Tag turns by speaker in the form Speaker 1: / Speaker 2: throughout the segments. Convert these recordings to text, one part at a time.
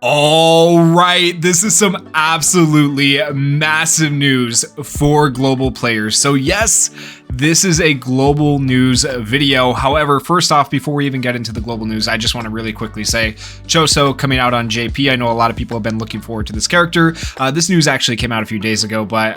Speaker 1: All right, this is some absolutely massive news for global players. So yes, this is a global news video. However, first off, before we even get into the global news, I just want to really quickly say Choso coming out on JP. I know a lot of people have been looking forward to this character. This news actually came out a few days ago, but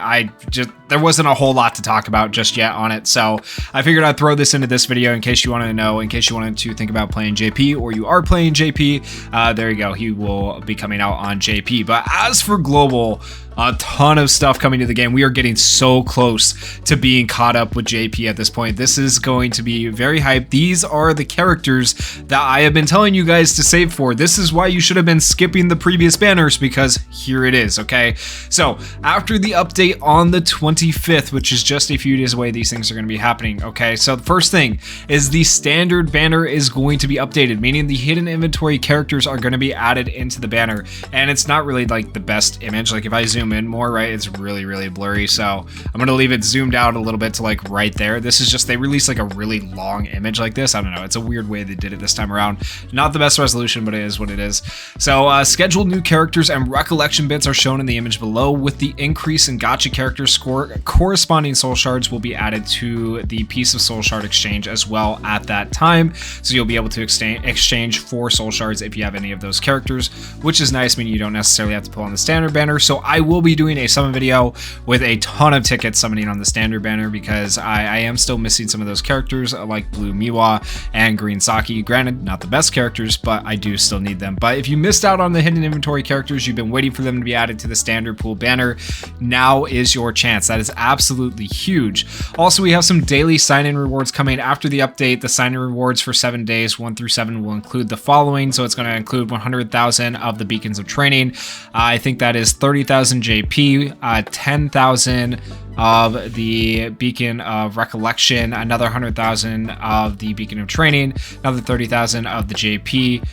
Speaker 1: there wasn't a whole lot to talk about just yet on it. So I figured I'd throw this into this video in case you wanted to know, in case you wanted to think about playing JP or you are playing JP. There you go. He will be coming out on JP. But as for global, a ton of stuff coming to the game. We are getting so close to being caught up with JP at this point. This is going to be very hype. These are the characters that I have been telling you guys to save for. This is why you should have been skipping the previous banners, because here it is, okay? So after the update on the 25th, which is just a few days away, these things are going to be happening, okay? So the first thing is the standard banner is going to be updated, meaning the hidden inventory characters are going to be added into the banner. And it's not really like the best image. Like if I zoom in more, right, it's really blurry, so I'm gonna leave it zoomed out a little bit to like right there. This is just, they released like a really long image like this. I don't know, it's a weird way they did it this time around. Not the best resolution, but it is what it is. So scheduled new characters and recollection bits are shown in the image below. With the increase in gacha character score, corresponding soul shards will be added to the piece of soul shard exchange as well at that time, so you'll be able to exchange 4 soul shards if you have any of those characters, which is nice, meaning you don't necessarily have to pull on the standard banner. So I will be doing a summon video with a ton of tickets summoning on the standard banner, because I am still missing some of those characters like Blue Miwa and Green Saki. Granted, not the best characters, but I do still need them. But if you missed out on the hidden inventory characters, you've been waiting for them to be added to the standard pool banner, now is your chance. That is absolutely huge. Also, we have some daily sign-in rewards coming after the update. The sign-in rewards for 7 days, 1 through 7, will include the following. So it's going to include 100,000 of the beacons of training. I think that is 30,000 JP, 10,000 of the beacon of recollection, another 100,000 of the beacon of training, another 30,000 of the JP,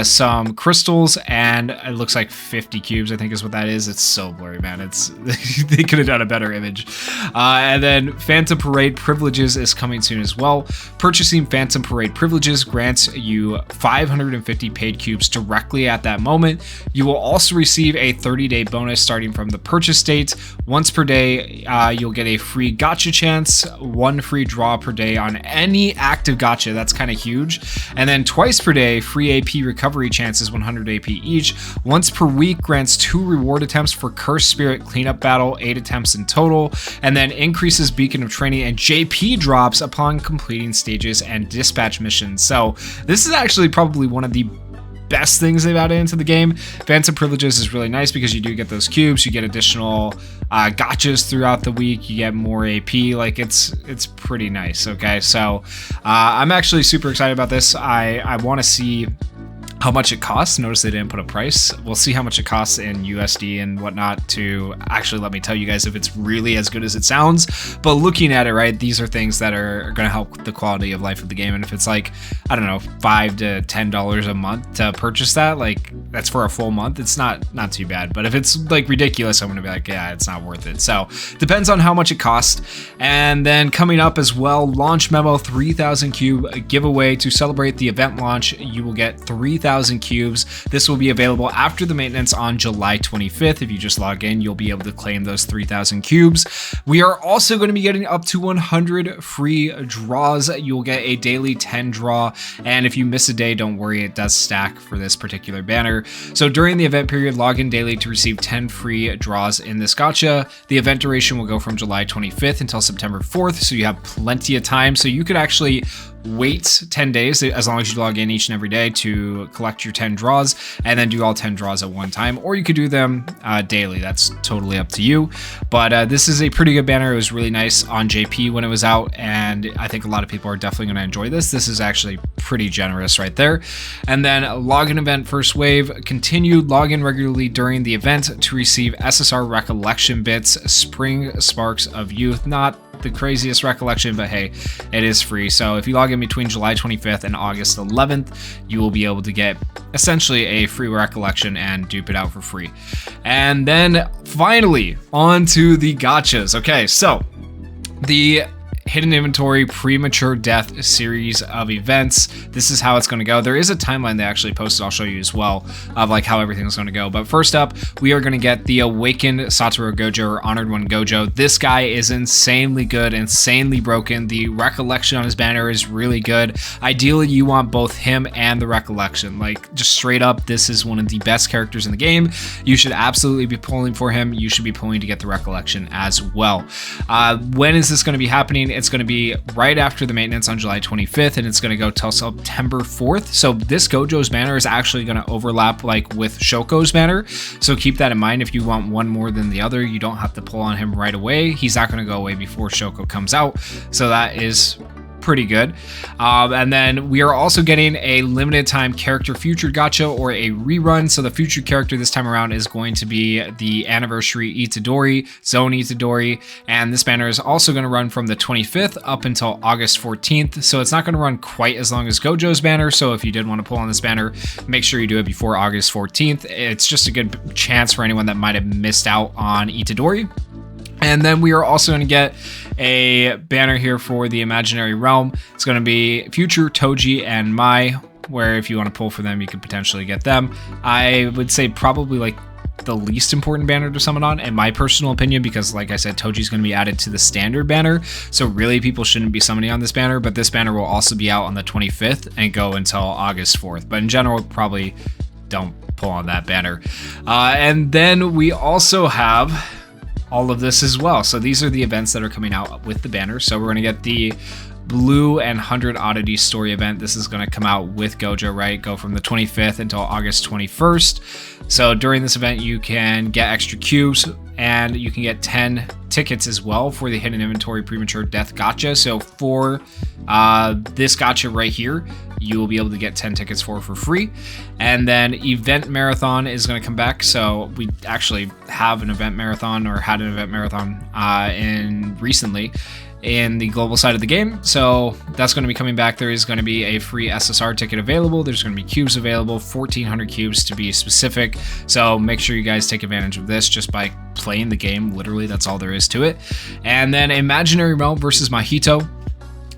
Speaker 1: some crystals, and it looks like 50 cubes, I think is what that is. It's so blurry, man. It's they could have done a better image. And then Phantom Parade privileges is coming soon as well. Purchasing Phantom Parade privileges grants you 550 paid cubes directly at that moment. You will also receive a 30-day bonus starting from the purchase date. Once per day, you'll get a free gacha chance, 1 free draw per day on any active gacha. That's kind of huge. And then twice per day, free AP recovery chances, 100 AP each. Once per week grants 2 reward attempts for Cursed Spirit cleanup battle, 8 attempts in total. And then increases beacon of training and JP drops upon completing stages and dispatch missions. So this is actually probably one of the best things they've added into the game. Phantom privileges is really nice because you do get those cubes, you get additional gachas throughout the week, you get more AP. Like it's pretty nice. Okay, so I'm actually super excited about this. I want to see how much it costs. Notice they didn't put a price. We'll see how much it costs in USD and whatnot to actually let me tell you guys if it's really as good as it sounds. But looking at it, right, these are things that are going to help the quality of life of the game. And if it's like, I don't know, $5 to $10 a month to purchase that, like that's for a full month, it's not too bad. But if it's like ridiculous, I'm going to be like, yeah, it's not worth it. So depends on how much it costs. And then coming up as well, launch memo 3000 cube giveaway. To celebrate the event launch, you will get 3,000 cubes. This will be available after the maintenance on July 25th. If you just log in, you'll be able to claim those 3,000 cubes. We are also going to be getting up to 100 free draws. You'll get a daily 10 draw, and if you miss a day, don't worry, it does stack for this particular banner. So during the event period, log in daily to receive 10 free draws in this gacha. The event duration will go from July 25th until September 4th, so you have plenty of time. So you could actually wait 10 days as long as you log in each and every day to collect your 10 draws and then do all 10 draws at one time, or you could do them daily. That's totally up to you. But this is a pretty good banner. It was really nice on JP when it was out, and I think a lot of people are definitely going to enjoy this. This is actually pretty generous right there. And then login event first wave continued. Log in regularly during the event to receive SSR recollection bits, Spring Sparks of Youth. Not the craziest recollection, but hey, it is free. So if you log in between July 25th and August 11th, you will be able to get essentially a free recollection and dupe it out for free. And then finally on to the gachas. Okay, so the hidden inventory premature death series of events. This is how it's going to go. There is a timeline they actually posted, I'll show you as well, of like how everything's going to go. But first up, we are going to get the awakened Satoru Gojo, or Honored One Gojo. This guy is insanely good, insanely broken. The recollection on his banner is really good. Ideally, you want both him and the recollection. Like, just straight up, this is one of the best characters in the game. You should absolutely be pulling for him. You should be pulling to get the recollection as well. When is this going to be happening? It's going to be right after the maintenance on July 25th, and it's going to go till September 4th. So this Gojo's banner is actually going to overlap like with SHOKO's banner. So keep that in mind. If you want one more than the other, you don't have to pull on him right away. He's not going to go away before SHOKO comes out. So that is pretty good. And then we are also getting a limited time character featured gacha, or a rerun. So the featured character this time around is going to be the anniversary Itadori, Zone Itadori, and this banner is also going to run from the 25th up until August 14th. So it's not going to run quite as long as Gojo's banner. So if you did want to pull on this banner, make sure you do it before August 14th. It's just a good chance for anyone that might have missed out on Itadori. And then we are also going to get a banner here for the Imaginary Realm. It's going to be Future, Toji, and Mai, where if you want to pull for them, you could potentially get them. I would say probably like the least important banner to summon on, in my personal opinion, because like I said, Toji's going to be added to the standard banner. So really people shouldn't be summoning on this banner, but this banner will also be out on the 25th and go until August 4th. But in general, probably don't pull on that banner. And then we also have all of this as well. So these are the events that are coming out with the banner. So we're going to get the Blue and 100 Oddities story event. This is going to come out with Gojo, right? Go from the 25th until August 21st. So during this event, you can get extra cubes, and you can get 10 tickets as well for the hidden inventory premature death gacha. So for this gacha right here, you will be able to get 10 tickets for free. And then event marathon is going to come back. So we actually have an event marathon, or had an event marathon recently in the global side of the game. So that's going to be coming back. There is going to be a free SSR ticket available. There's going to be cubes available, 1,400 cubes to be specific. So make sure you guys take advantage of this just by playing the game. Literally, that's all there is to it. And then Imaginary Realm versus Mahito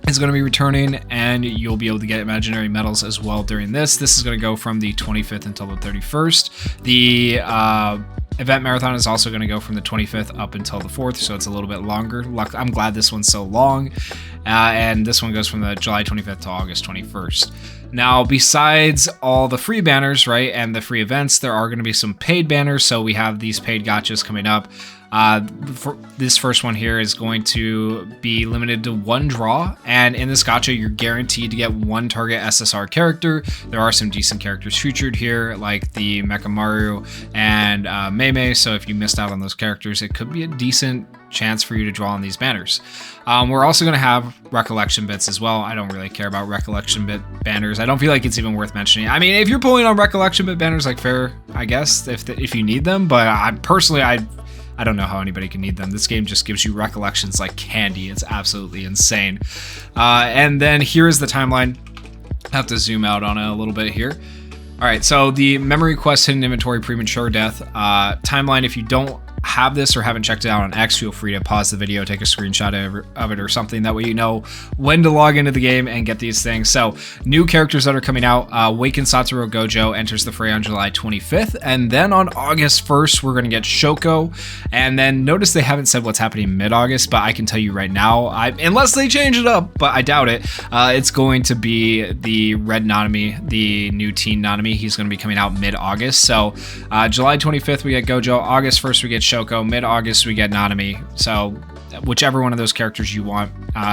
Speaker 1: is going to be returning, and you'll be able to get imaginary medals as well during this. This is going to go from the 25th until the 31st. The event marathon is also going to go from the 25th up until the 4th, so it's a little bit longer. I'm glad this one's so long. And this one goes from the July 25th to August 21st. Now, besides all the free banners, right, and the free events, there are going to be some paid banners. So we have these paid gachas coming up. For this first one here is going to be limited to one draw, and in this gacha you're guaranteed to get one target SSR character. There are some decent characters featured here, like the Mechamaru and Mei, so if you missed out on those characters, it could be a decent chance for you to draw on these banners. We're also going to have recollection bits as well. I don't really care about recollection bit banners. I don't feel like it's even worth mentioning. I mean, if you're pulling on recollection bit banners, like, fair, I guess, if you need them, but I don't know how anybody can need them. This game just gives you recollections like candy. It's absolutely insane. And then here is the timeline. I have to zoom out on it a little bit here. All right, so the Memory Quest Hidden Inventory Premature Death timeline, if you don't have this or haven't checked it out on X, feel free to pause the video, take a screenshot of it or something. That way you know when to log into the game and get these things. So new characters that are coming out. Awakened Satoru Gojo enters the fray on July 25th. And then on August 1st, we're going to get SHOKO. And then notice they haven't said what's happening mid-August, but I can tell you right now, unless they change it up, but I doubt it, it's going to be the Red Nanami, the new teen Nanami. He's going to be coming out mid-August. So July 25th, we get Gojo. August 1st, we get SHOKO. Mid-August, we get Nanami. So whichever one of those characters you want,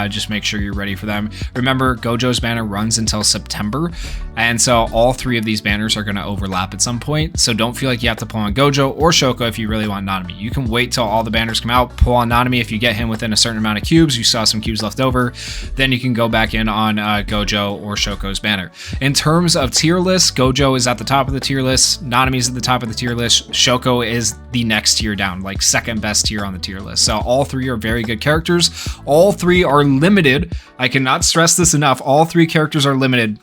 Speaker 1: just make sure you're ready for them. Remember, Gojo's banner runs until September, and so all three of these banners are going to overlap at some point. So don't feel like you have to pull on Gojo or SHOKO if you really want Nanami. You can wait till all the banners come out, pull on Nanami. If you get him within a certain amount of cubes, you saw some cubes left over, then you can go back in on Gojo or SHOKO's banner. In terms of tier list, Gojo is at the top of the tier list, Nanami's at the top of the tier list, SHOKO is the next tier down, like second best tier on the tier list. So all three are very good characters. All three are limited. I cannot stress this enough. All three characters are limited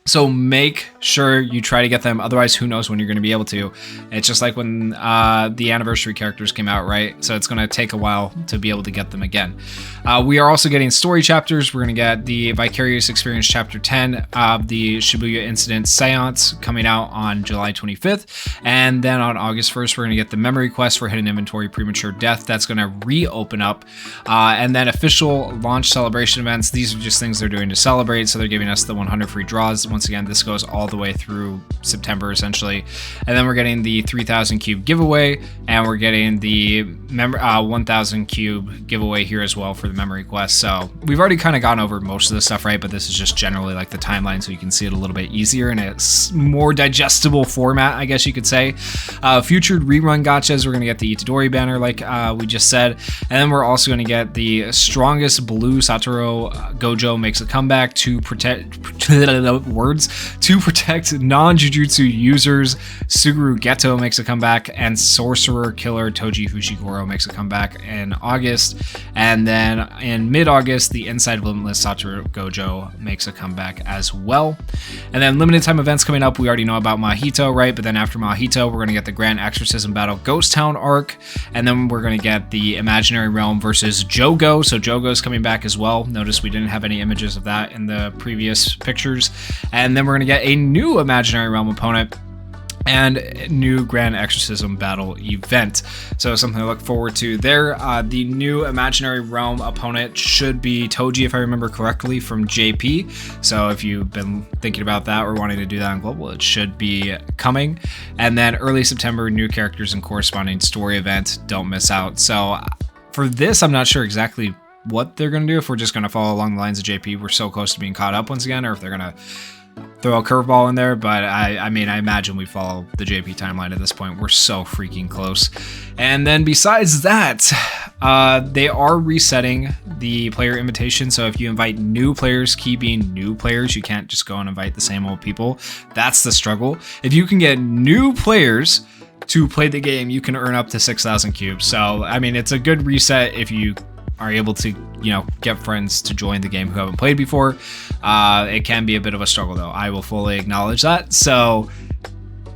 Speaker 1: So make sure you try to get them. Otherwise, who knows when you're going to be able to. It's just like when the anniversary characters came out, right? So it's going to take a while to be able to get them again. We are also getting story chapters. We're going to get the Vicarious Experience Chapter 10 of the Shibuya Incident Seance coming out on July 25th. And then on August 1st, we're going to get the Memory Quest for Hidden Inventory Premature Death. That's going to reopen up. And then official launch celebration events. These are just things they're doing to celebrate. So they're giving us the 100 free draws. Once again, this goes all the way through September, essentially. And then we're getting the 3,000 cube giveaway, and we're getting the 1,000 cube giveaway here as well for the Memory Quest. So we've already kind of gone over most of this stuff, right? But this is just generally like the timeline, so you can see it a little bit easier in a more digestible format, I guess you could say. Featured rerun gachas, we're going to get the Itadori banner, like we just said. And then we're also going to get the strongest blue Satoru Gojo makes a comeback to protect non-jujutsu users. Suguru Geto makes a comeback, and Sorcerer Killer Toji Fushiguro makes a comeback in August. And then in mid-August, the Inside Limitless Satoru Gojo makes a comeback as well. And then limited time events coming up. We already know about Mahito, right? But then after Mahito, we're going to get the Grand Exorcism Battle Ghost Town arc, and then we're going to get the Imaginary Realm versus Jogo. So Jogo's coming back as well. Notice we didn't have any images of that in the previous pictures. And then we're going to get a new Imaginary Realm opponent and new Grand Exorcism Battle event. So something to look forward to there. The new Imaginary Realm opponent should be Toji, if I remember correctly, from JP. So if you've been thinking about that or wanting to do that on Global, it should be coming. And then early September, new characters and corresponding story event. Don't miss out. So for this, I'm not sure exactly what they're going to do, if we're just going to follow along the lines of JP. We're so close to being caught up once again, or if they're going to throw a curveball in there. But I mean, I imagine we follow the JP timeline at this point. We're so freaking close. And then besides that, they are resetting the player invitation. So if you invite new players, key being new players, you can't just go and invite the same old people. That's the struggle. If you can get new players to play the game, you can earn up to 6,000 cubes. So I mean, it's a good reset if you are able to, you know, get friends to join the game who haven't played before. It can be a bit of a struggle, though. I will fully acknowledge that. So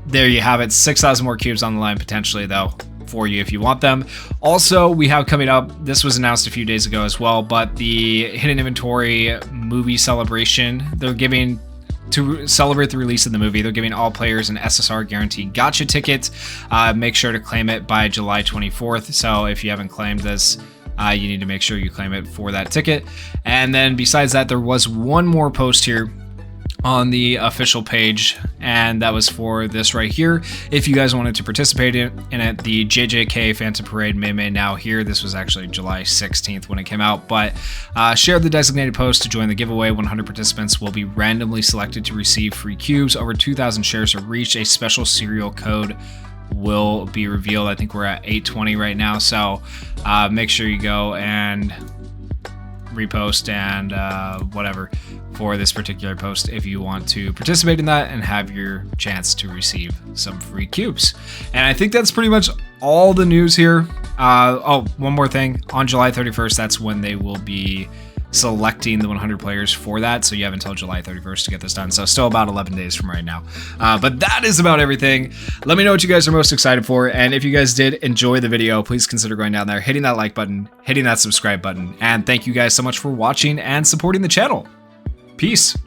Speaker 1: there you have it. 6,000 more cubes on the line potentially, though, for you if you want them. Also, we have coming up, this was announced a few days ago as well, but the Hidden Inventory movie celebration, they're giving, to celebrate the release of the movie, they're giving all players an SSR guaranteed gacha ticket. Make sure to claim it by July 24th. So if you haven't claimed this, you need to make sure you claim it for that ticket. And then besides that, there was one more post here on the official page, and that was for this right here. If you guys wanted to participate in it, the JJK Phantom Parade May Now Here. This was actually July 16th when it came out, but share the designated post to join the giveaway. 100 participants will be randomly selected to receive free cubes. Over 2,000 shares are reached. A special serial code will be revealed. I think we're at 820 right now, so make sure you go and repost and whatever for this particular post if you want to participate in that and have your chance to receive some free cubes. And I think that's pretty much all the news here. Oh, one more thing. On July 31st, that's when they will be selecting the 100 players for that, so you have until July 31st to get this done, so still about 11 days from right now. But that is about everything. Let me know what you guys are most excited for, and if you guys did enjoy the video, please consider going down there, hitting that like button, hitting that subscribe button, and thank you guys so much for watching and supporting the channel. Peace.